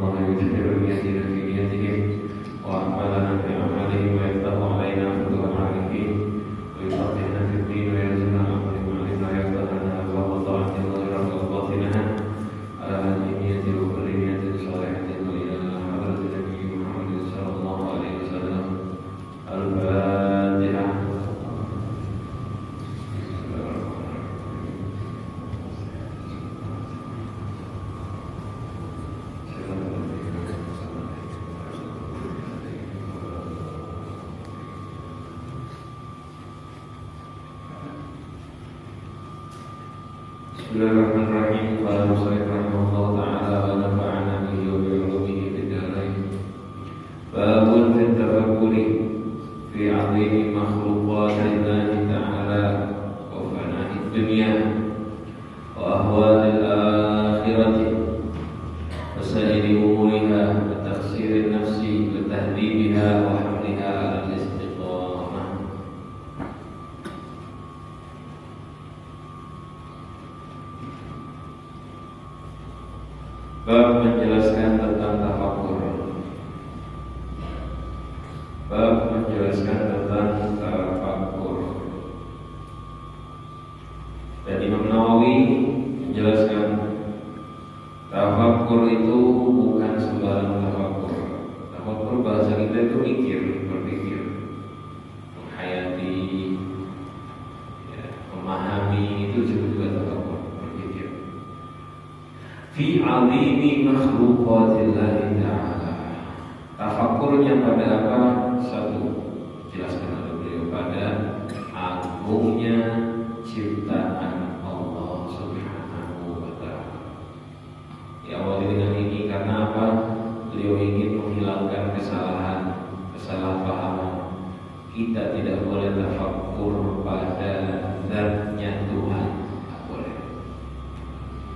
الله يجبر نيتنا في نيتهم وأعمالنا في أعمالهم ويفتح علينا فتوح العارفين ويفقهنا في الدين ويرزقنا العمل بما يرضى لنا أبواب طاعته ظاهرها وباطنها على هذه النية وكل نية صالحة وإلى حضرة النبي محمد صلى الله عليه وسلم. الفاتحة. Bismillahirrahmanirrahim. Qala musannif rahimahullah ta'ala wa nafa'ana bihi wa bi 'ulumihi fid dharain. Babun fi tafakkuri fi 'azimi makhluqatillahi ta'ala wa fana'id dunya wa ahwalil akhirati wa sa'iri umuriha wa tafsirin nafsi wa tahdibiha wa hamliha 'ala al-istiqamah. Bab menjelaskan tentang tafakkur. Bab menjelaskan tentang tafakkur. Dan Imam Nawawi menjelaskan tafakkur itu bukan sembarang tafakkur. Tafakkur bahasa kita itu mikir, berpikir, menghayati, memahami, itu juga tafakkur, berpikir. Fi 'azimi makhluqatillahi ta'ala. Tafakkurnya pada apa? Satu, jelaskan oleh beliau, pada agungnya ciptaan Allah Subhanahu wa ta'ala. Diawali dengan ini karena apa? Beliau ingin menghilangkan kesalahan, kesalahpahaman. Kita tidak boleh tafakkur pada zatnya Tuhan.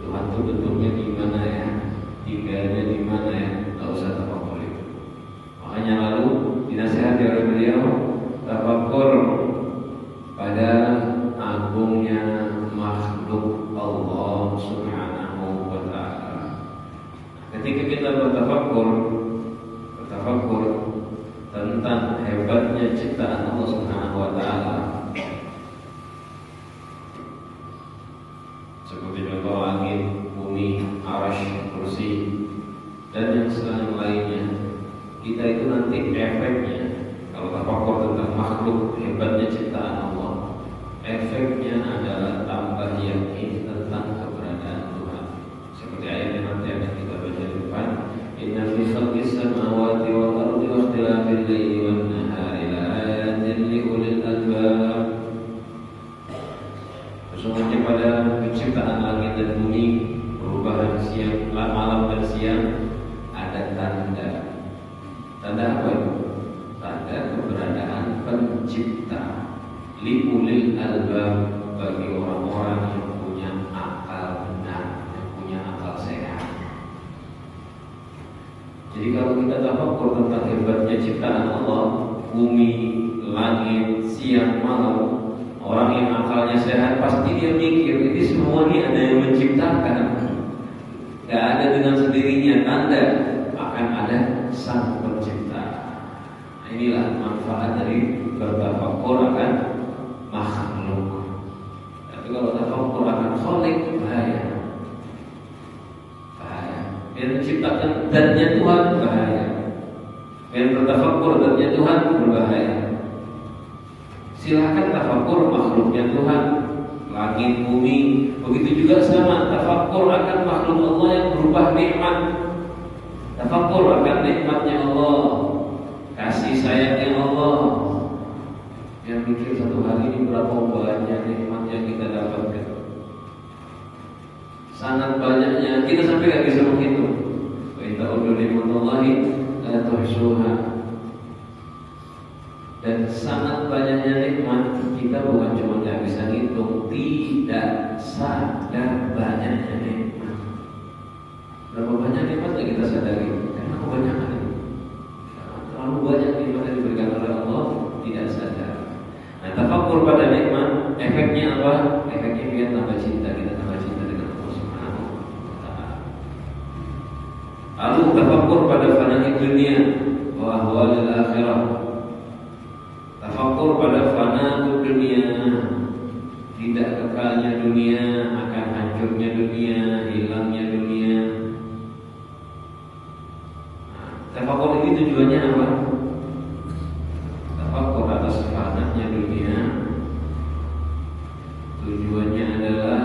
Tuhan itu bentuknya di mana ya, tiganya di mana ya, nggak usah tafakkur itu. Makanya lalu dinasihati oleh beliau, tafakkur pada agungnya makhluk Allah Subhanahu wa ta'ala. Ketika kita bertafakkur tentang hebatnya ciptaan Allah Subhanahu wa ta'ala, seperti contoh langit, bumi, arasy, kursi, dan yang selain lainnya, kita itu nanti efeknya, kalau tafakkur tentang makhluk hebatnya ciptaan Allah, efeknya adalah tambah yakin tentang keberadaan Tuhan. Seperti ayat yang nanti akan kita baca di depan, Inna fi khalqis samawati wal ardi wa ikhtilafil laili wan nahari la ayatin li ulil albab. Sesungguhnya pada penciptaan langit dan bumi, perubahan siang, malam dan siang, ada tanda. Tanda apa itu? Tanda keberadaan pencipta. Liulil albab, bagi orang-orang yang punya akal benar, yang punya akal sehat. Jadi kalau kita tafakkur tentang hebatnya ciptaan Allah, bumi, langit, siang, malam, orang yang akalnya sehat pasti dia mikir ini semua ini ada yang menciptakan. Gak ada dengan sendirinya, tanda akan ada sang pencipta. Nah, inilah manfaat dari bertafakkur akan makhluk. Tapi kalau tafakkur akan khalik, bahaya. Yang menciptakan zatnya Tuhan, bahaya. Yang bertafakkur zatnya Tuhan, berbahaya. Silakan tafakkur makhluknya Tuhan, langit, bumi. Begitu juga sama tafakkur akan makhluk Allah yang berupa nikmat. Tafakkur akan nikmatnya Allah, kasih sayangnya Allah. Yang mikir satu hari ini berapa banyak nikmat yang kita dapatkan. Sangat banyaknya, kita sampai gak bisa menghitung. Wa in ta'uddu ni'matallahi la tuhsuha. Dan sangat banyaknya nikmat, kita bukan cuma tidak bisa ngitung, tidak sadar banyaknya nikmat. Berapa banyak nikmat yang kita sadari? Karena kebanyakan itu. Terlalu banyak nikmat yang diberikan oleh Allah, tidak sadar. Nah, tafakkur pada nikmat, efeknya apa? Efeknya biar tambah cinta, kita tambah cinta dengan Allah Subhanahu wa ta'ala. Lalu termasuk tafakkur pada fana dunia wa ahwalil akhirah. Tafakkur pada fana dunia, tidak kekalnya dunia, akan hancurnya dunia, hilangnya dunia. Tafakkur ini tujuannya apa? Tafakkur atas fananya dunia, tujuannya adalah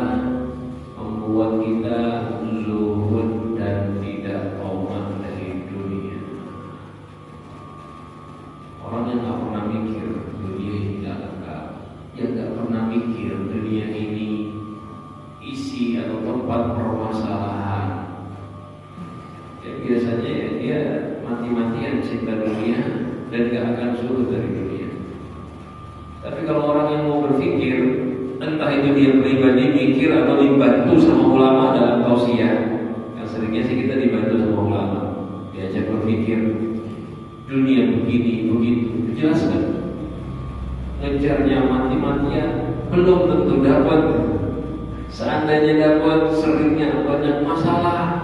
membuat kita zuhud dan tidak tamak dari dunia. Orang yang nggak pernah mikir dunia ini tidak kekal, yang nggak pernah mikir dunia ini isi atau tempat permasalahan, ya biasanya ya dia mati-matian cinta dunia dan gak akan zuhud dari dunia. Tapi kalau orang yang mau berpikir, entah itu dia pribadi mikir atau dibantu sama ulama dalam tausiah, yang seringnya sih kita dibantu sama ulama, diajak berpikir dunia begini begitu, dijelaskan. Ngejarnya mati-matian belum tentu dapat. Seandainya dapat, seringnya banyak masalah.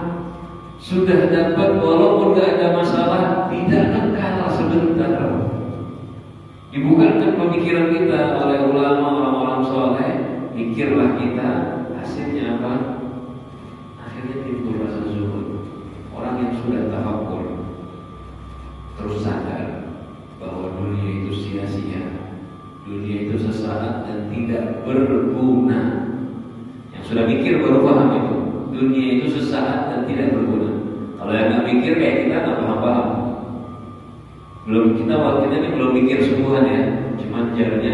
Sudah dapat, walaupun gak ada masalah, tidak akan kalah sebentar. Dibukakan pemikiran kita oleh ulama, orang-orang soleh. Mikirlah kita, hasilnya apa? Akhirnya timbul rasa zuhud. Orang yang sudah tafakkur terus sadar bahwa dunia itu sia-sia, dunia itu sesaat dan tidak berguna. Yang sudah mikir baru paham itu, dunia itu sesaat dan tidak berguna. Kalau yang nggak mikir kayak kita nggak paham-paham. Kita ini belum mikir sungguhan ya, cuma jarnya.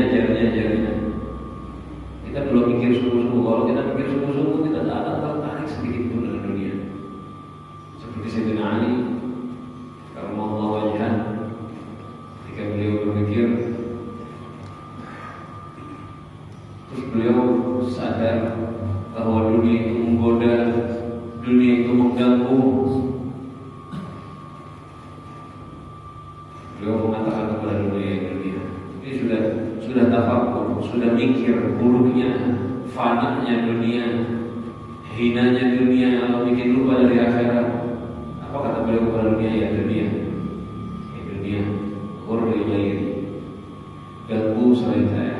Kita belum mikir sungguh-sungguh. Kalau kita mikir sungguh-sungguh, kita tak akan tertarik sedikit pun dengan dunia. Seperti Sayyidina Ali, karramallahu wajhah, ketika beliau berpikir, terus beliau sadar bahwa dunia itu menggoda, dunia itu mengganggu. Beliau mengatakan kepada dunia, ini sudah tafakkur, sudah mikir buruknya, fananya dunia, hinanya dunia, Allah bikin lupa dari akhirat. Apa kata beliau kepada dunia? Ya dunia, hurri ghairi, ganggu selain saya,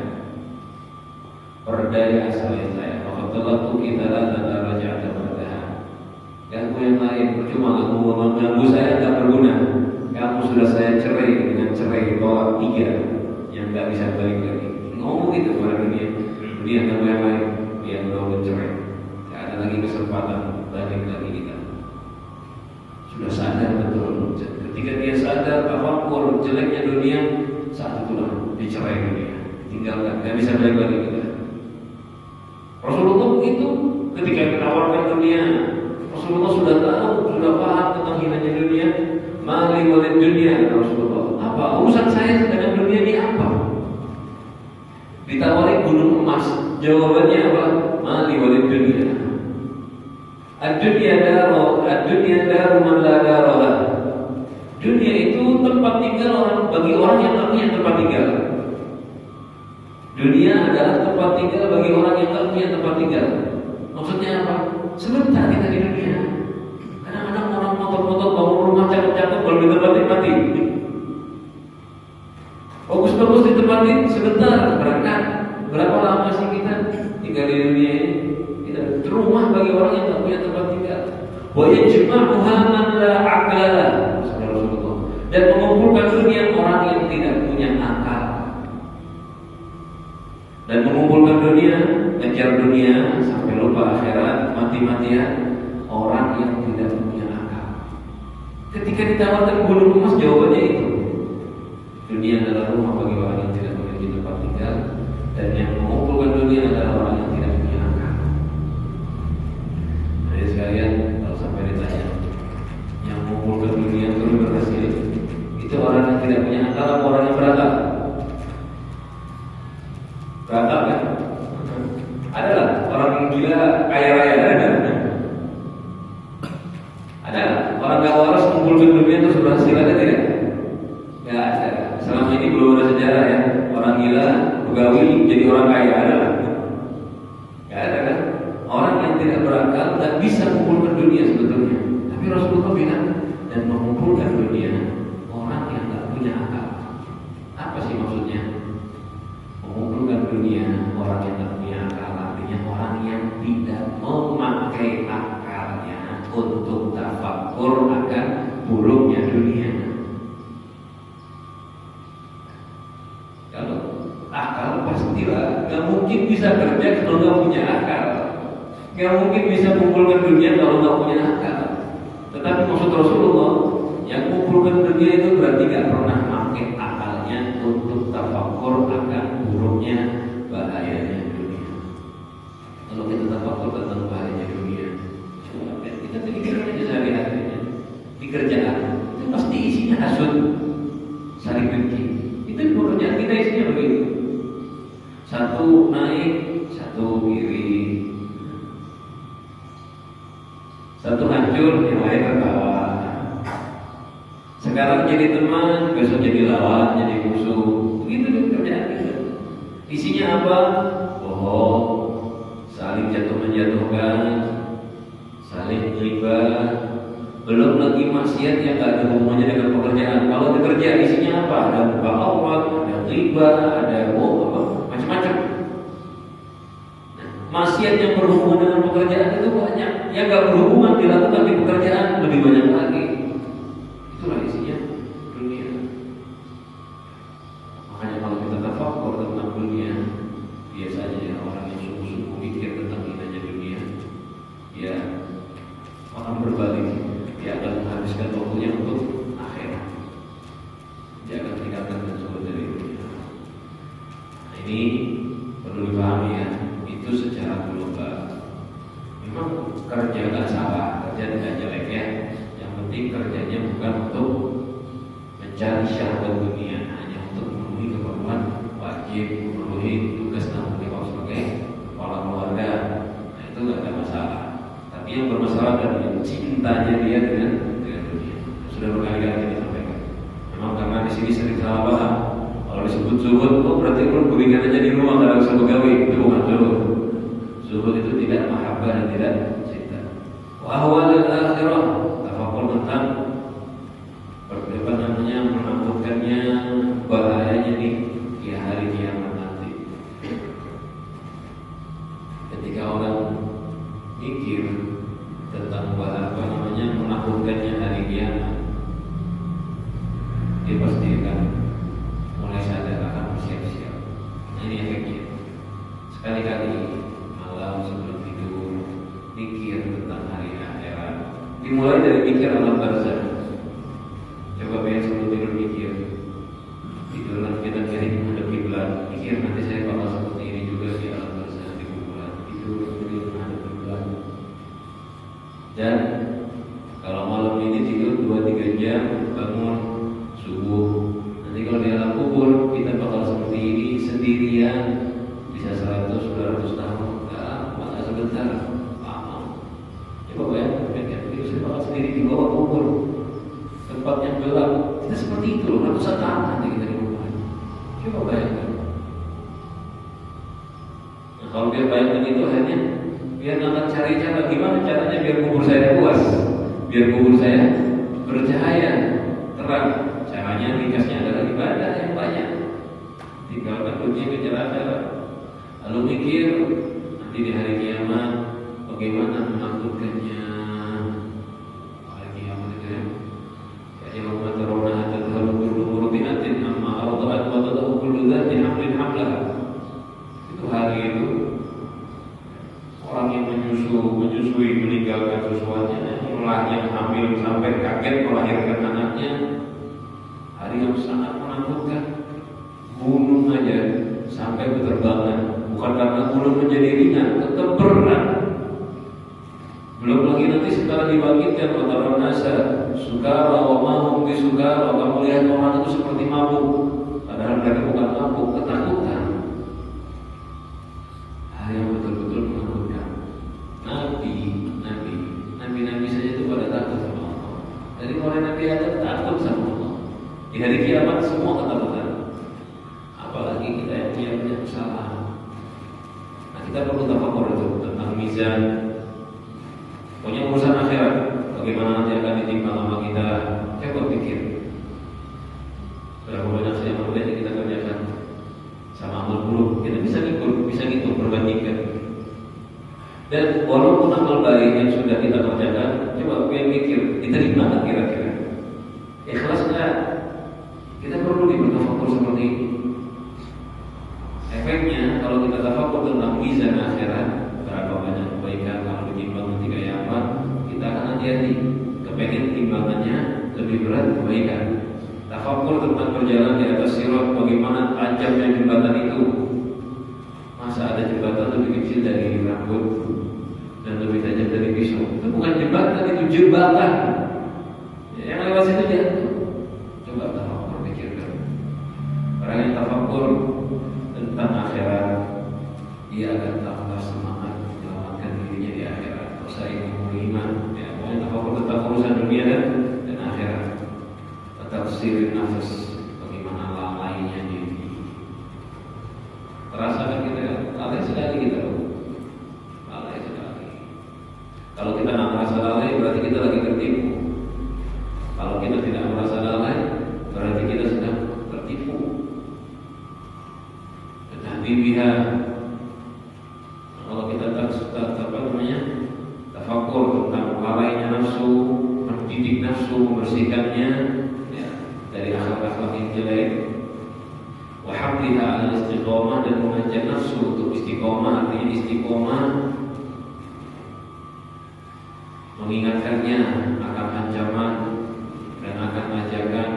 berdaya selain saya. Maka telah tu kita dan raja ada berdahan. Ganggu yang lain, percuma ganggu saya tak berguna. Kamu sudah saya cerai dengan cerai tolak 3 yang tak bisa balik lagi. Ngomong gitu kepada dunia ganggu yang lain, dia udah cerai, tak ada lagi kesempatan balik lagi kita. Sudah sadar betul. Ketika dia sadar tafakkur jeleknya dunia, saat itulah dicerai dunia, tinggalkan, tak bisa balik lagi kita. Rasulullah begitu, ketika menawarkan dunia, Rasulullah sudah tahu, sudah paham tentang hinanya dunia. Mali walid dunia, Rasulullah. Apa urusan saya dengan dunia ini apa? Ditawari gunung emas, jawabannya apa? Mali walid dunia. Ad-dunya daru man la daralah. Dunia itu tempat tinggal bagi orang yang tak punya tempat tinggal. Dunia adalah tempat tinggal bagi orang yang tak punya tempat tinggal. Maksudnya apa? Sebentar kita di dunia. Kadang-kadang orang motor-motor bangun rumah cakep-cakep kalau ditempatin mati. Bagus-bagus ditempatin sebentar berangkat. Berapa lama sih kita tinggal di dunia ini? Kita rumah bagi orang yang tak punya tempat tinggal. Wa yajma'uha man la aqla Rasulullah. Dan mengumpulkan dunia orang yang tidak punya akal. Dan mengumpulkan dunia, ngejar dunia sampai lupa akhirat, mati-matian orang yang tidak punya akal. Ketika ditawarkan gunung emas, jawabannya itu. Dunia adalah rumah bagi orang yang tidak memiliki tempat tinggal, dan yang mengumpulkan dunia adalah orang yang tidak punya akal. Jadi sekalian, kalau sampai ditanya, yang mengumpulkan dunia terus berhasil, itu orang yang tidak punya akal atau orang yang berakal? Berakal kan? Adalah orang yang gila kaya raya, ada orang gak waras mengumpulkan dunia terus berhasil, ada tidak? Gak ada. Selama ini belum ada sejarah ya orang gila begawi jadi orang kaya, ada? Gak ada kan? Orang yang tidak berakal gak bisa mengumpulkan dunia sebetulnya. Tapi Rasulullah bilang tafakur akan buruknya dunia. Kalau akal pastilah nggak mungkin bisa kerja kalau nggak punya akal, nggak mungkin bisa kumpulkan dunia kalau nggak punya akal. Tetapi maksud Rasulullah yang kumpulkan dunia itu berarti nggak pernah pakai akalnya untuk tafakur akan buruknya bahayanya dunia. Kalau kita tafakur tentang bahayanya dunia, coba kita pikirkan aja sehari-harinya di kerjaan itu pasti isinya hasud, saling dengki. Itu pekerjaan kita isinya begitu. Satu naik, satu iri, satu hancur, yang lain tertawa. Sekarang jadi teman, besok jadi lawan, jadi musuh. Begitu kan kerjaan kita. Isinya apa? Bohong, saling jatuh menjatuhkan, saling ghibah. Belum lagi maksiat yang gak ada hubungannya dengan pekerjaan. Kalau bekerja isinya apa? Ada muka aurat, ada ghibah, ada macam-macam. Nah, maksiat yang berhubungan dengan pekerjaan itu banyak. Yang gak berhubungan dilakukan di pekerjaan lebih banyak lagi. Itulah isinya dunia. Makanya kalau kita tafakur tentang dunia, biasanya orang yang sungguh-sungguh mikir tentang inanya dunia, ya akan berbalik. Dia akan menghabiskan waktunya untuk akhirat. Dia akan tinggalkan sesuatu dari dunia. Nah, ini perlu dipahami ya. Itu secara global. Memang kerja nggak salah, kerja tidak jelek ya. Yang penting kerjanya bukan untuk mencari syahwat dunia, hanya untuk memenuhi keperluan wajib, memenuhi tugas tanggung jawab sebagai kepala keluarga. Nah, itu nggak ada masalah. Tapi yang bermasalah adalah cintanya dia dengan dunia. Sudah berkali-kali kita sampaikan. Memang karena di sini sering salah paham. Kalau disebut zuhud, oh berarti lu guringan aja di rumah nggak usah begawi. Itu bukan zuhud. Zuhud itu tidak mahabbah dan tidak cinta. Wa huwa lil akhirah, tafakur tentang apa namanya menakutkannya bahayanya di hari kiamat nanti. Ketika orang mikir tentang apa namanya menakutkannya hari kiamat, dia pasti akan mulai sadar, akan bersiap-siap. Nah, ini efeknya. Sekali-kali malam sebelum tidur mikir tentang hari akhirat. Dimulai dari mikir alam barzakh. Coba biar sebelum tidur mikir. Tidur nanti kita cari menghadap kiblat. Mikir nanti saya bakal seperti ini juga di alam barzakh, di kuburan. Tidur menghadap kiblat. Dan kalau malam ini tidur 2-3 jam, bangun subuh. Nanti kalau di alam kubur kita bakal seperti ini sendirian, bisa 100-200 tahun. Maka sebentar lama. Coba bayangkan, kita saya bakal sendiri di bawah kubur, tempat yang gelap. Kita seperti itu loh, ratusan tahun nanti kita di kubur. Coba bayangkan. Nah, kalau biar bayangkan itu akhirnya biar akan cari cara gimana caranya biar kubur saya puas, biar kubur saya bercahaya, terang. Caranya ringkasnya adalah ibadah yang banyak. Tinggalkan dunia kejar akhirat. Lalu mikir nanti di hari kiamat bagaimana menakutkannya. Hari kiamat itu ya. Yaumma tarawna tadhhalu kullu murdi'atin amma arda'at wa tad'u kullu dhati hamlin hamlaha. Itu hari itu orang yang menyusui meninggalkan sesuatunya, yang hamil sampai kaget melahirkan anaknya, hari yang sangat menakutkan. Gunung aja sampai berterbangan, bukan karena gunung menjadi ringan, tetap berat. Belum lagi nanti setelah dibangkitkan wataran nasa sukara wa mahum bi sukara, kamu lihat orang itu seperti mabuk, padahal mereka bukan mabuk, ketakutan. Hari yang betul-betul menakutkan. Nabi saja itu pada takut sama Allah. Dari mulai Nabi Adam takut sama Allah. Di hari kiamat semua ketakutan. Apalagi kita yang punya banyak kesalahan. Nah, kita perlu tafakur itu tentang mizan. Punya urusan akhirat, bagaimana nanti akan ditimbang sama kita. Coba pikir. Berapa banyak saja manusia yang kita kerjakan sama amal buruk. Kita bisa ngitung, perbandingkan. Dan walaupun amal baik yang sudah kita kerjakan, coba mikir, diterima nggak kira-kira? Ikhlas nggak? Kita perlu bertafakur seperti ini. Efeknya kalau kita tafakur tentang mizan akhirat, berapa banyak kebaikan kalau ditimbang nanti kayak apa, kita akan hati-hati. Kepengen timbangannya lebih berat kebaikan. Tafakur tentang perjalanan di atas sirat, bagaimana tajamnya jembatan itu. Masa ada jembatan lebih kecil dari rambut dan lebih tajam dari pisau? Itu bukan jembatan, itu jebakan. Yang lewat situ jatuh. Coba tafakur, pikirkan. Orang yang tafakur tentang akhirat, dia akan tambah semangat menyelamatkan dirinya di akhirat. Terus iman. Ya, pokoknya tafakur tentang urusan dunia dan akhirat. Tafsir nafas, bagaimana lalainya diri. Rasakan kita lalai sekali kita loh. Lalai sekali. Kalau kita nggak merasa lalai, berarti kita lagi tertipu. Kalau kita tidak merasa lalai, berarti kita sedang tertipu. Tetapi biha, kalau kita tafakur tentang lalainya nafsu, mendidik nafsu, membersihkannya ya, dari akhlak-akhlak yang jelek. Wahamliha ala istiqomah, dan mengajak nafsu untuk istiqomah. Artinya istiqomah mengingatkannya akan ancaman dan akan ajakan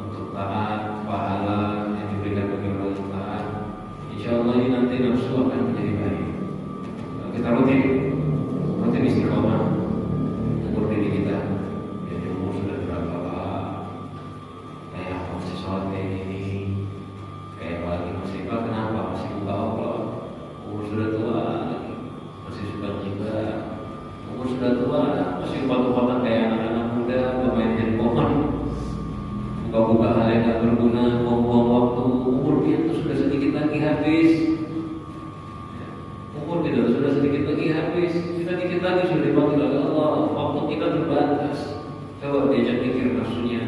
untuk taat, pahala yang diberikan bagi orang yang taat. Insyaallah ini nanti nafsu akan menjadi baik. Kalau kita rutin istiqomah, ukur diri kita. Jadi umur sudah berapa lah? Kayak masih sholat kayak gini, kayak lagi masih kenapa masih buka Allah? Umur sudah tua, masih suka jiba. Umur sudah tua, masih umpat-umpatan kayak anak-anak muda, bermain handphone, buka-buka hal yang tak berguna, buang-buang waktu. Umur kita sudah sedikit lagi habis. Umur kita sudah sedikit lagi habis. Kita dikit lagi sudah dipanggil oleh Allah. Waktu kita terbatas. Coba diajak pikir nafsunya.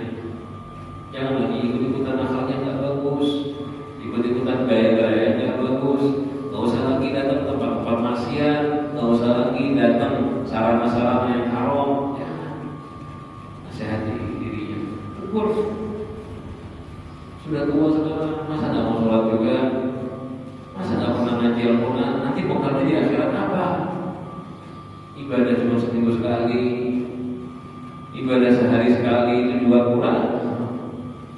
Jangan lagi ikut-ikutan akalnya nggak bagus, ikut-ikutan gaya-gaya yang nggak bagus. Nggak usah lagi datang ke tempat-tempat maksiat, nggak usah lagi datang sarana-sarana yang haram. Jangan. Nasihati dirinya. Ukur. Sudah tua sekarang, masa nggak mau sholat juga? Masa nggak pernah ngaji Al-Quran? Nanti bekalnya di akhirat apa? Ibadah cuma seminggu sekali, ibadah sehari sekali, itu juga kurang.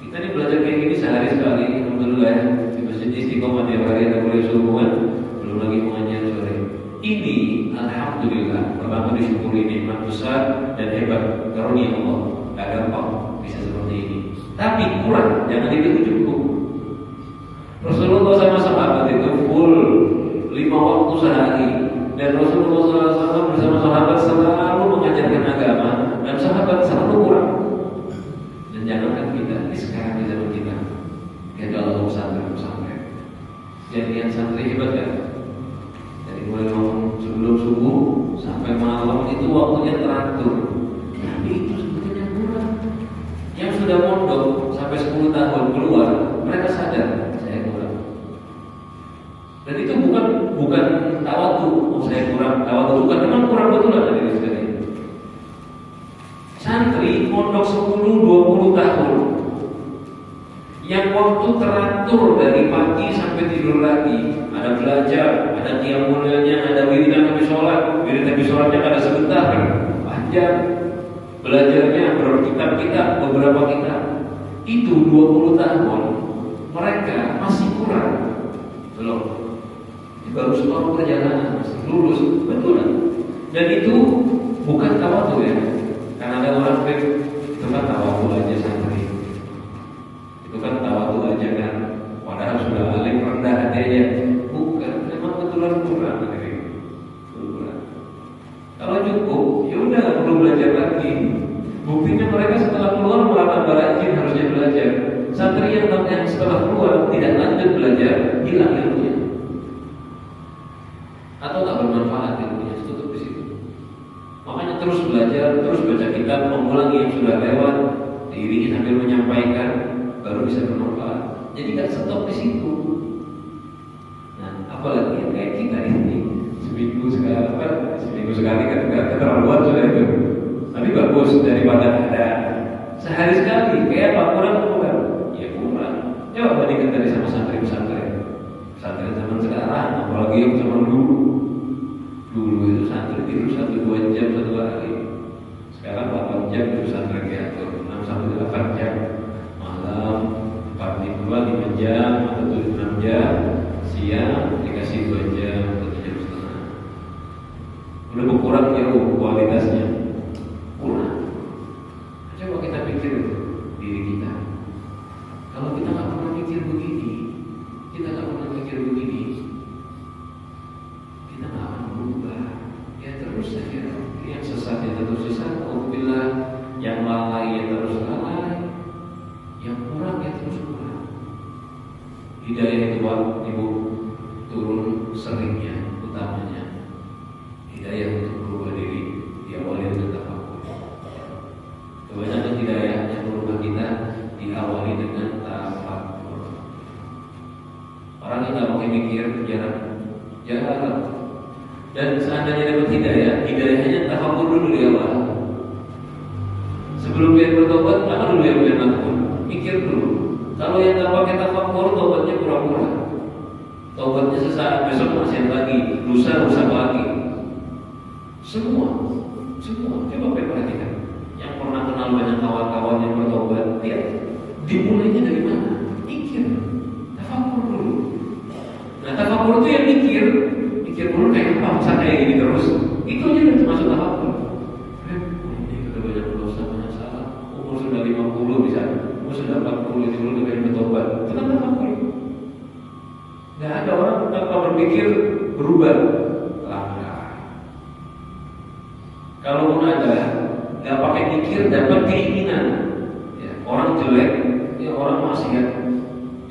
Kita ini belajar kayak gini sehari sekali, alhamdulillah ya. Di masjid Istiqomah tiap hari ada kuliah subuhan, belum lagi pengajian sore. Ini alhamdulillah, pertama disyukuri nikmat besar dan hebat karunia Allah. Gak gampang bisa seperti ini. Tapi kurang, jangan itu cukup. Rasulullah sama sahabat itu full 5 waktu sehari, dan Rasulullah SAW bersama sahabat selalu mengajarkan agama, dan sahabat selalu kurang. Dan jangankan kita di sekarang di zaman kita, kita kalau pesantren, jadian santri hebat kan? Dari mulai bangun sebelum subuh sampai malam itu waktunya teratur. Tapi itu sebetulnya kurang. Yang sudah mondok sampai 10 tahun keluar, mereka sadar saya kurang. Dan itu bukan tawadu, saya kurang tawadu, bukan, memang kurang betulan dari diri sendiri. Santri mondok 10-20 tahun, yang waktu teratur dari pagi sampai tidur lagi, ada belajar, ada qiyamulnya, ada wiridan habis sholat, wiridan habis sholatnya ada sebentar, panjang. Belajarnya berkitab-kitab, beberapa kitab. Itu 20 tahun mereka masih kurang. Belum. Baru separuh perjalanan, masih lulus, betul kan? Dan itu bukan tawadu ya. Karena ada orang itu kan tawadu aja santri. Itu kan tawadu aja kan. Padahal sudah alim rendah hatinya. Bukan, memang betulan kurang. Kalau cukup, ya udah perlu belajar lagi. Buktinya mereka setelah keluar malah tambah rajin harusnya belajar. Santri yang setelah keluar tidak lanjut belajar, hilang ilmunya. Atau tak bermanfaat ilmunya, tutup di situ. Makanya terus belajar, terus baca kitab, mengulangi yang sudah lewat, diiringi sambil menyampaikan, baru bisa bermanfaat. Jadi nggak stop di situ. Nah, apalagi yang kayak kita ini seminggu sekali kan nggak keterlaluan sudah itu. Tapi bagus daripada ada sehari sekali. Kayak apa kurang? Ya kurang. Coba bandingkan tadi sama pesantren zaman sekarang, apalagi yang zaman dulu. Dulu itu santri tidur 1-2 jam satu hari. Sekarang 8 jam itu santri diatur 6-8 jam. Malam 4-5 jam atau 6 jam. Siang dikasih 2 jam atau 3 jam setengah. Udah berkurang jauh kualitasnya. Kurang. Coba kita pikir diri kita. Kalau kita nggak pernah mikir begini, kita nggak akan berubah. Ya terus saja. Yang sesat ya terus sesat. Alhamdulillah. Yang lalai ya terus lalai. Yang kurang ya terus kurang. Hidayah itu Ibu turun seringnya, utamanya hidayah untuk berubah diri diawali dengan tafakur. Kebanyakan hidayah yang berubah kita diawali dengan tafakur. Orang yang nggak pakai mikir jarang. Dan seandainya dapat hidayahnya tafakur dulu di awal. Sebelum dia bertobat, apa dulu yang dia lakukan? Mikir dulu. Kalau yang nggak pakai tafakur, tobatnya pura-pura. Tobatnya sesaat, besok masih lagi, lusa lagi. Semua. Coba perhatikan. Yang pernah kenal banyak kawan-kawan yang bertobat, lihat dimulainya dari mana? Mikir, tafakur dulu. Nah, tafakur itu yang mikir dulu kayak apa? Masa kayak gini terus? Itu aja udah termasuk tafakur. Ini sudah banyak dosa, banyak salah. Umur sudah 50 misalnya, umur sudah 40 itu dulu pengen bertobat. Itu kan tafakur. Nggak ada orang tanpa berpikir berubah. Langkah. Kalaupun ada, nggak pakai mikir dapat keinginan. Ya, orang jelek, ya orang maksiat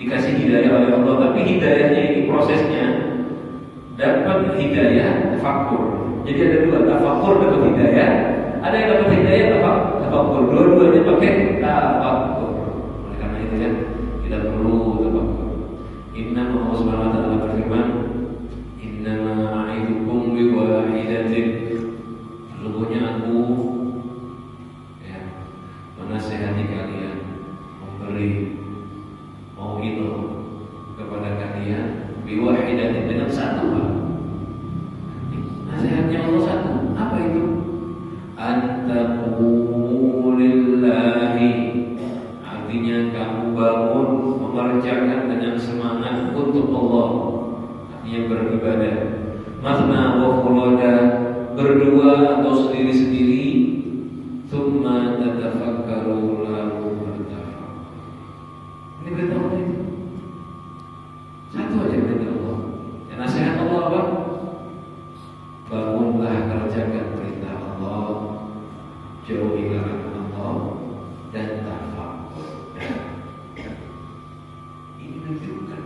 dikasih hidayah oleh Allah, tapi hidayahnya ini prosesnya dapat hidayah tafakur. Jadi ada dua, tafakur dapat hidayah, ada yang dapat hidayah tafakur. Dua-duanya pakai tafakur. Oleh karena itu ya kita perlu tafakur. Inna Allah Subhanahu wa taala berfirman, "Inna a'idukum bi wahidatin." Sesungguhnya aku menasihati kalian, memberi mau'idhah kepada kalian bi wahidatin dengan satu hal. Nasihatnya Allah satu. Apa itu? An-taqumu lillahi. Artinya kamu bangun mengerjakan dengan semangat untuk Allah. Artinya beribadah. Mathna wa furada, berdua atau sendiri-sendiri. Tsumma tatafakkaru lalu bertafakkur. Ini perintah Allah itu. Satu aja perintah Allah. Dan nasihat Allah apa? Bangunlah kerjakan perintah Allah, jauhi larangan Allah, dan tafakur. Ini menunjukkan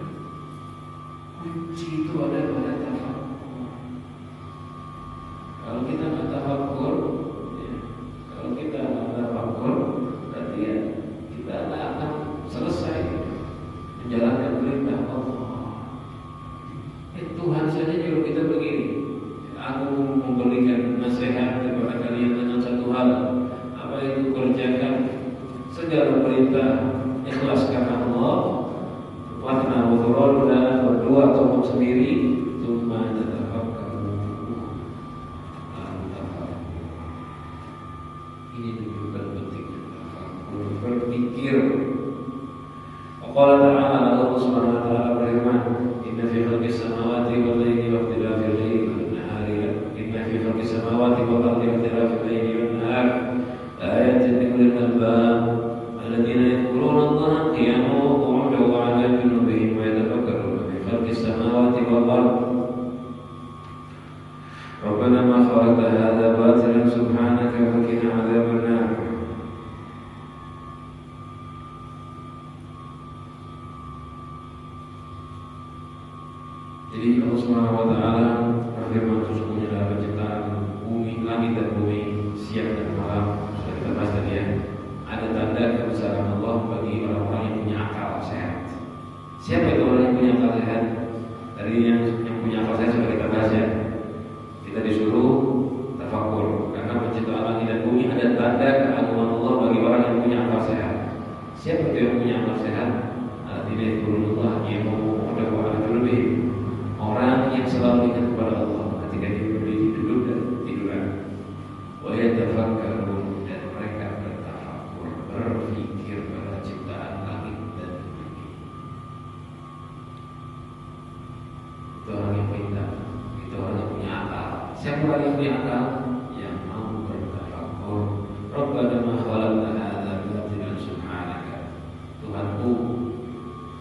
kunci itu ada pada tafakur. Kalau kita nggak tafakur, kalau kita nggak tafakur, berarti ya kita nggak akan selesai menjalankan perintah Allah. Tuhan saja nyuruh kita begini. Aku memberikan nasihat kepada kalian dengan satu hal. Apa itu? Kerjakan segala perintah ikhlas karena Allah. Watna wudhurul dan berdua atau sendiri. Tsumma tatafakkaru. Ini tunjukkan pentingnya tafakur, berpikir. Qala ta'ala, Allah Subhanahu wa ta'ala berfirman, "Inna fi khalqis samawati wal laili wa ikhtilafil laili wan nahari inna fi khalqis samawati wal ardi wa ikhtilafil laili wan nahari ayatin liulil albab alladziina yadhkuruna Allaha qiyaman wa qu'udan wa 'ala junubihim wa yatafakkaruna fi khalqis samawati wal ardi Rabbana ma khalaqta hadza batilan subhanaka wa qina 'adzaban nar." Jadi Allah Subhanahu wa taala berfirman, sesungguhnya dalam penciptaan bumi, langit dan bumi, siang dan malam, sudah kita bahas tadi ya, ada tanda kebesaran Allah bagi orang-orang yang punya akal sehat. Siapa itu orang yang punya akal sehat? Tadi yang punya akal sehat sudah kita bahas ya. Kita disuruh tafakur, karena penciptaan langit dan bumi ada tanda keagungan Allah bagi orang yang punya akal sehat. Siapa itu yang punya akal sehat? Tidak turunullah yang ada lebih orang yang selalu ingat kepada Allah ketika dia berdiri, duduk dan tiduran. Wa yatafakkarun, dan mereka bertafakur, berpikir pada ciptaan langit dan bumi. Itu orang yang pintar, itu orang yang punya akal. Siapa orang yang punya akal? Yang mau bertafakur. Rabbana ma khalaqta hadza batilan subhanaka. Tuhanku,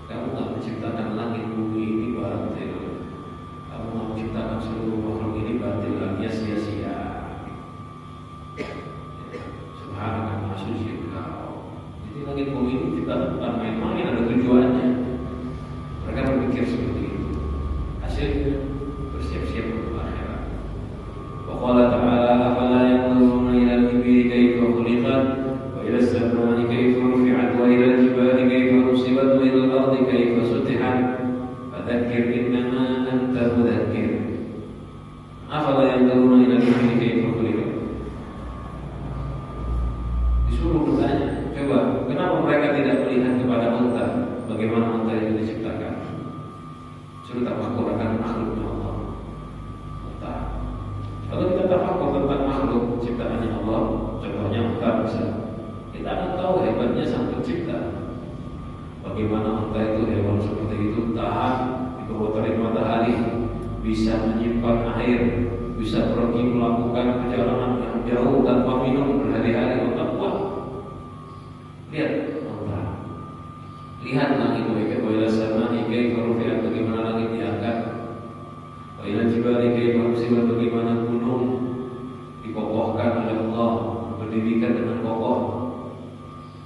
kamu tak menciptakan langit bumi ini batil. Kamu tak menciptakan seluruh makhluk ini batil, artinya sia-sia. Subhanaka, maha suci Engkau. Jadi langit bumi ini kita bukan main-main, ada tujuannya. Mereka berpikir seperti itu. Hasilnya bersiap-siap untuk akhirat. Wa qala ta'ala afala yanzuruna ila al-ibili kayfa khuliqat wa ila as-samai kayfa rufi'at wa ila al-jibali kayfa nusibat wa ila al-ardi kayfa sutihat fadzakir innama anta mudzakir. Afala yanzuruna ila al-ibili kayfa khuliqat. Disuruh bertanya, coba kenapa mereka tidak melihat kepada unta, bagaimana unta itu diciptakan? Suruh tafakur akan makhluknya Allah. Unta. Kalau kita tafakur tentang makhluk ciptaannya Allah, contohnya unta bisa, kita akan tahu hebatnya sang pencipta. Bagaimana unta itu, hewan seperti itu, tahan di bawah terik matahari, bisa menyimpan air, bisa pergi melakukan perjalanan yang jauh tanpa minum berhari-hari. Unta kuat. Lihat unta, lihat langit, wa ila samai kayfa rufi'at, bagaimana langit diangkat, wa ila jibali kayfa nusibat, bagaimana gunung dikokohkan oleh Allah, berdirikan dengan kokoh.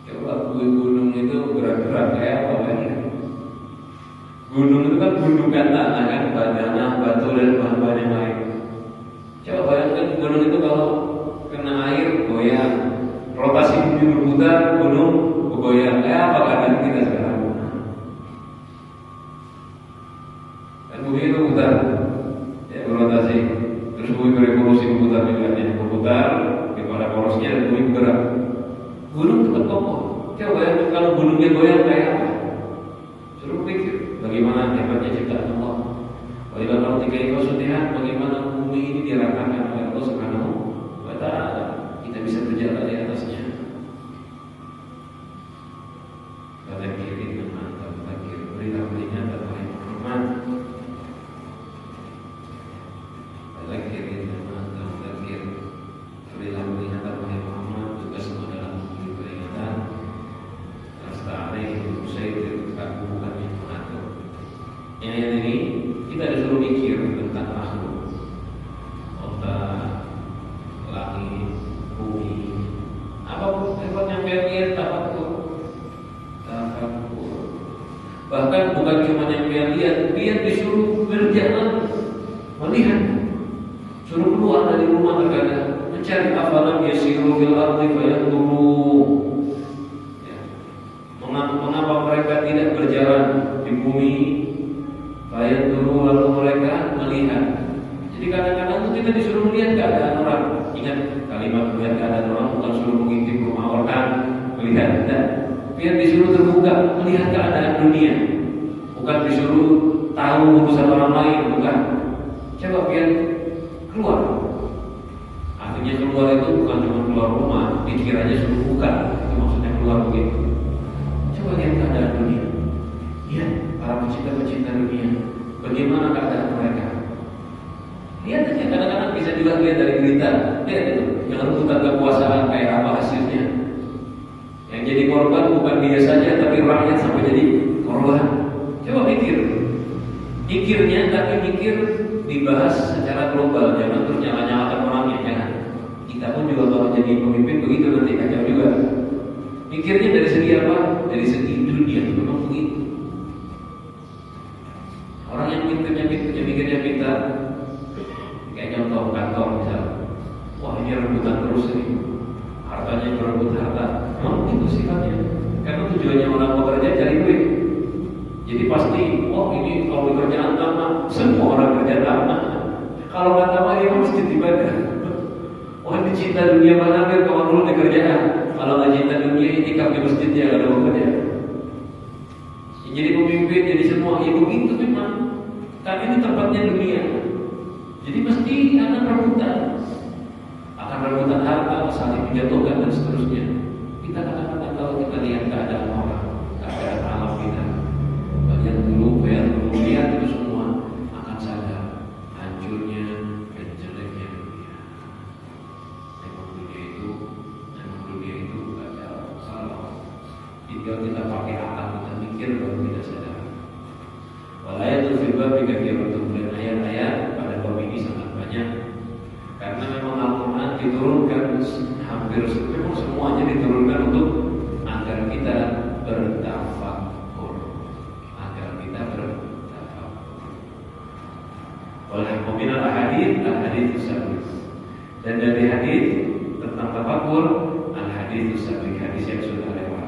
Coba gunung itu gerak-gerak kayak apa kan? Gunung itu kan gundukan tanah kan, tanah, batu dan bahan-bahan yang lain. Coba bayangkan gunung itu kalau kena air goyang, rotasi bumi berputar, gunung bergoyang. Kayak apa keadaan kita sekarang? Dan bumi itu putar, ya berotasi, terus bumi berevolusi berputar juga, berputar kepada porosnya dan bumi bergerak. Gunung tetap kokoh. Coba bayangkan kalau gunungnya goyang kayak apa? Suruh pikir bagaimana hebatnya ciptaan Allah. Wa ila al-ardi kayfa sutihat, bagaimana bumi ini diratakan oleh Allah Subhanahu wa ta'ala. Kita bisa berjalan di atasnya. Fadzakir innama anta mudzakir, berilah peringatan wahai Muhammad. Fadzakir innama anta mudzakir, berilah peringatan wahai Muhammad. Tugas adalah memberi peringatan. Astagfirullah, aku bukan yang mengatur. Yang ini kita disuruh mikir tentang makhluk, kota, langit, bumi, apapun hebat yang kalian tafakur. Bahkan bukan cuma yang kalian lihat, dia disuruh berjalan, melihat, suruh keluar dari rumah terkadang, mencari afalam yasiru fil ardi fayanzuru. Mengapa mereka tidak berjalan di bumi? Fayanzuru, lalu mereka melihat. Jadi kadang-kadang itu kita disuruh melihat keadaan orang. Ingat kalimat melihat keadaan orang bukan suruh mengintip rumah orang, melihat tidak. Biar disuruh terbuka, melihat keadaan dunia. Bukan disuruh tahu urusan orang lain, bukan. Coba biar keluar. Artinya keluar itu bukan cuma keluar rumah, pikirannya suruh buka. Itu maksudnya keluar begitu. Coba lihat keadaan dunia. Lihat para pecinta-pecinta dunia, bagaimana keadaan mereka. Lihat aja, kadang-kadang bisa juga lihat dari berita. Lihat itu, yang rebutan kekuasaan kayak apa hasilnya. Yang jadi korban bukan dia saja, tapi rakyat sampai jadi korban. Coba pikir, mikirnya tapi mikir dibahas secara global, jangan terus nyala-nyalakan orangnya, jangan. Kita pun juga kalau jadi pemimpin begitu nanti kacau juga. Mikirnya dari segi apa? Dari segi dunia, memang begitu. Orang yang mikirnya pintar, kayak contoh kantor misalnya, wah ini rebutan terus ini, hartanya berebut harta. Memang itu sifatnya, karena tujuannya orang bekerja cari duit. Jadi pasti, wah ini kalau kerjaan lama, semua orang kerja lama. Kalau nggak tahu ini masjid ibadah. Oh ini cinta dunia mana kan kawan dulu di kerjaan. Kalau nggak cinta dunia ini di masjid ya ada bekerja. Jadi pemimpin jadi semua ya begitu memang. Karena ini tempatnya dunia. Jadi mesti akan rebutan harta, saling menjatuhkan dan seterusnya. Kita kadang-kadang kalau kita lihat keadaan orang, keadaan alam kita, yang dulu lihat itu semua akan sadar hancurnya dan jeleknya dunia. Memang dunia itu ada salah. Tinggal kita pakai akal kita mikir baru kita sadar. Walayatul fil babi katsiratun, dan ayat-ayat pada bab ini sangat banyak. Karena memang Al-Quran diturunkan hampir memang semuanya diturunkan untuk agar kita bertafakkur, Oleh peminat al-hadits sabit, dan dari hadis tentang tafakkur al-hadits sabit, hadis yang sudah lewat.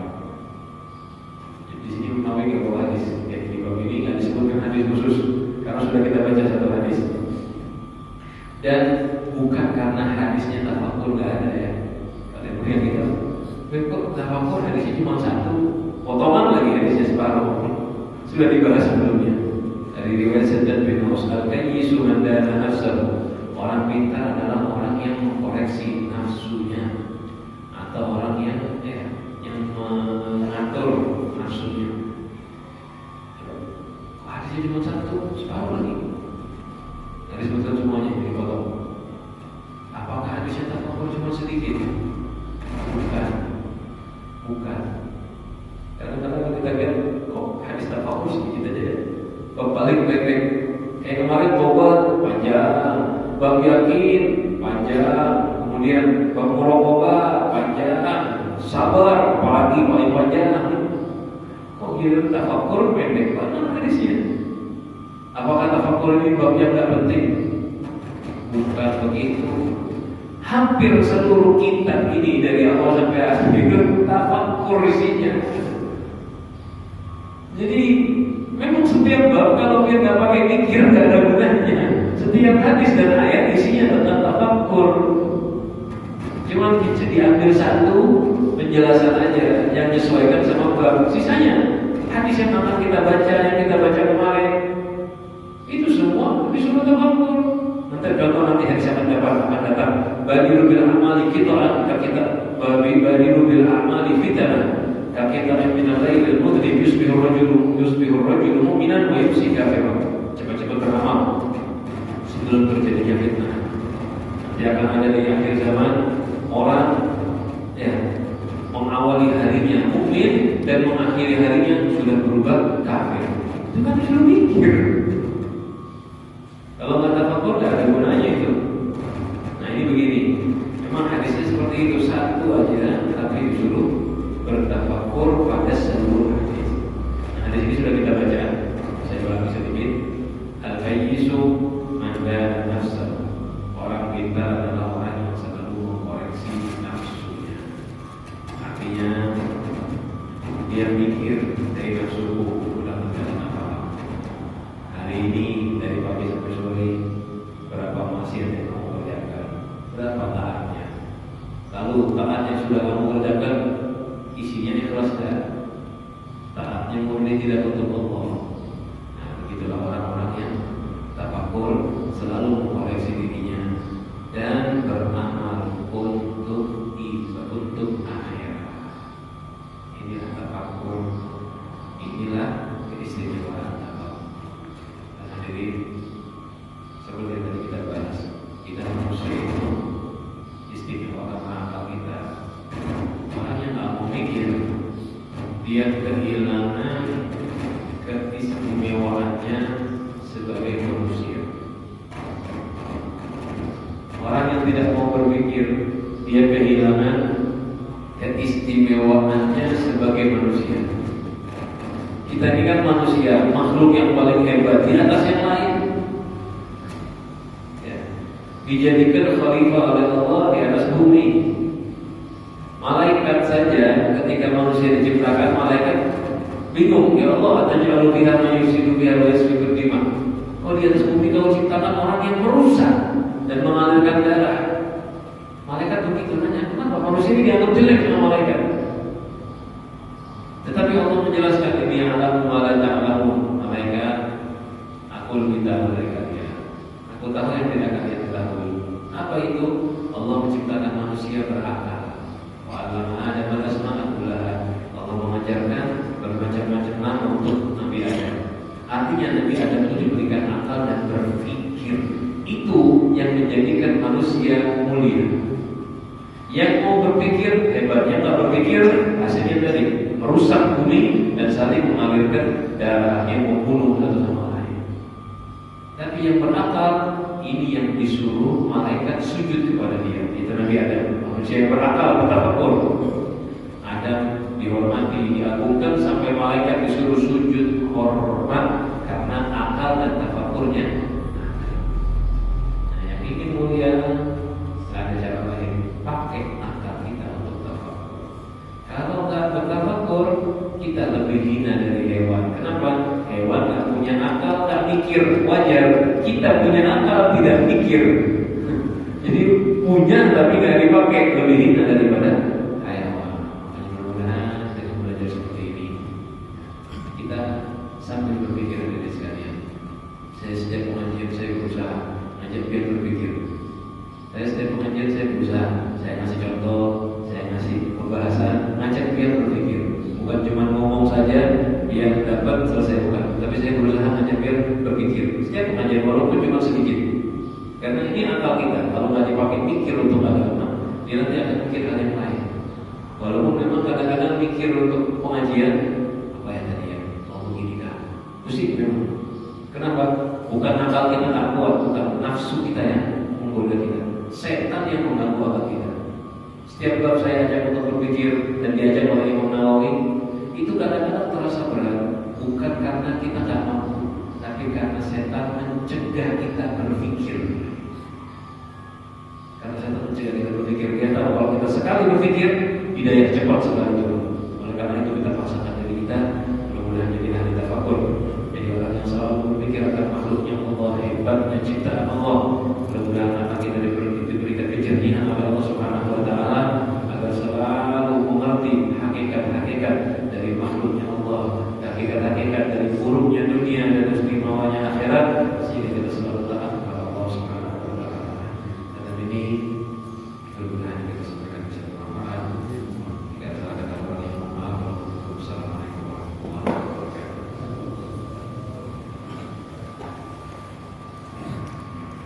Di sini Nawawi nggak bawa hadis, di bab ini nggak disebutkan hadis khusus karena sudah kita baca satu hadis. Dan bukan karena hadisnya tafakkur nggak ada ya. Kalian melihat gitu. Kok tafakkur hadisnya cuma satu, potongan lagi hadisnya separuh. Sudah dibahas sebelumnya. Dari riwayat Saddad bin Aus, al-kayyisu man dana nafsahu. Orang pintar adalah orang yang mengkoreksi nafsunya, atau orang yang mengatur nafsunya. Hadisnya cuma satu, separuh lagi. Hadis betul semuanya dipotong. Apakah hadisnya tafakkur cuma sedikit? Bukan. Kadang-kadang kita lihat kok hadis tafakkur sedikit aja ya. Bab paling pendek. Kayak kemarin tobat panjang, bab yakin panjang, kemudian bab muraqabah panjang, sabar apalagi paling panjang. Kok gitu tafakkur pendek banget hadisnya? Apakah tafakkur ini bab yang nggak penting? Bukan begitu. Hampir seluruh kitab ini dari awal sampai akhir itu tafakkur isinya. Jadi memang setiap bab kalau kita nggak pakai mikir nggak ada gunanya. Setiap hadis dan ayat isinya tentang tafakkur. Cuma diambil satu penjelasan aja yang disesuaikan sama bab. Sisanya hadis yang akan kita baca, yang kita baca kemarin itu semua disuruh tafakkur. Nanti nanti hadis akan datang. Badiru bil amali qita'an kita badiru bil amali fitana. Kita min al-lail al-mudlim yusbihu ar-rajulu mu'minan wa yumsi kafiran. Cepat-cepat beramal sebelum terjadinya fitnah. Dia akan ada di akhir zaman orang mengawali harinya mukmin dan mengakhiri harinya sudah berubah kafir. Itu kan disuruh mikir. Kalau nggak tafakkur nggak ada gunanya itu. Nah ini begini, memang hadisnya seperti itu satu aja, tapi disuruh bertafakkur pada seluruh hadis. Nah, hadis ini sudah kita baca. Saya ulangi sedikit. Al-kayyisu man dana nafsahu. Orang pintar adalah orang yang selalu mengkoreksi nafsunya. Artinya dia mikir dari nafsu udah menjalan apa. Hari ini dari pagi sampai sore berapa maksiat yang kamu kerjakan, berapa taatnya. Lalu taat yang sudah kamu kerjakan isinya ikhlas dan taatnya murni tidak untuk Allah. Nah, begitulah orang-orang yang tafakkur selalu mengkoreksi dirinya dan beramal untuk akhirat. Inilah tafakkur, inilah keistimewaan tafakkur. Dan hadirin, seperti yang tadi kita bahas, kita manusia itu istimewa karena akal kita. Orang yang tak mau mikir, dia kehilangan keistimewaannya sebagai manusia. Orang yang tidak mau berpikir, dia kehilangan keistimewaannya sebagai manusia. Kita ini kan manusia, makhluk yang paling hebat di atas yang lain. Dijadikan khalifah oleh Allah di atas bumi. Malaikat saja ketika manusia diciptakan, malaikat bingung, ya Allah, ataj'alu fiha man yufsidu fiha wa yasfiku dima. Kau di atas bumi kau ciptakan orang yang merusak dan mengalirkan darah. Malaikat begitu nanya, kenapa manusia ini dianggap jelek sama malaikat? Tetapi Allah menjelaskan, ini alam wala ta'lamun. Malaikat, aku lebih tahu dari kalian. Aku tahu yang tidak kalian ketahui. Apa itu? Allah menciptakan manusia berakal. Wa 'allama Adama al-asma'a kullaha. Allah mengajarkan bermacam-macam nama untuk Nabi Adam. Artinya Nabi Adam itu diberikan akal dan berpikir. Itu yang menjadikan manusia mulia. Yang mau berpikir hebat, yang tak berpikir hasilnya tadi merusak bumi dan saling mengalirkan darah yang membunuh satu sama lain. Tapi yang berakal ini yang disuruh malaikat sujud kepada dia. Itu Nabi Adam, manusia yang berakal, bertafakkur. Adam dihormati, diagungkan sampai malaikat disuruh sujud hormat karena akal dan tafakurnya. Nah, yang ingin mulia ada cara lain, pakai akal kita untuk tafakur. Kalau nggak bertafakur, kita lebih hina dari hewan. Kenapa? Hewan nggak punya akal, nggak mikir, wajar. Kita punya akal, tidak mikir. Jadi punya tapi nggak dipakai, lebih hina daripada hewan. Mudah-mudahan dengan belajar seperti ini, kita sambil berpikir dari sekalian. Saya sejak pengajian saya berusaha ngajak biar berpikir. Saya setiap pengajian saya berusaha, saya ngasih contoh, saya ngasih pembahasan, ngajak biar berpikir. Bukan cuma ngomong saja, biar dapat selesai, bukan. Tapi saya berusaha ngajak biar berpikir. Setiap pengajian walaupun cuma sedikit. Karena ini akal kita, kalau nggak dipakai mikir untuk agama, dia nanti akan mikir hal yang lain. Walaupun memang kadang-kadang mikir untuk pengajian, apa ya tadi ya, mau begini kan, pusing memang. Kenapa? Bukan akal kita tak kuat, bukan nafsu kita yang menggoda kita. Setan yang mengganggu akal kita. Setiap kali saya ajak untuk berpikir dan diajak oleh Imam Nawawi, itu kadang-kadang terasa berat, bukan karena kita tak mampu, tapi karena setan mencegah kita berpikir. Karena setan mencegah kita berpikir, dia tahu kalau kita sekali berpikir, hidayah cepat sekali turun. Oleh karena itu kita paksakan diri kita, mudah-mudahan jadi ahli tafakur, jadi orang yang selalu berpikir akan makhluknya Allah, hebatnya ciptaan Allah. Mudah-mudahan anak kita diberikan kejernihan oleh Allah Subhanahu Wa Taala agar selalu mengerti hakikat-hakikat dari makhluk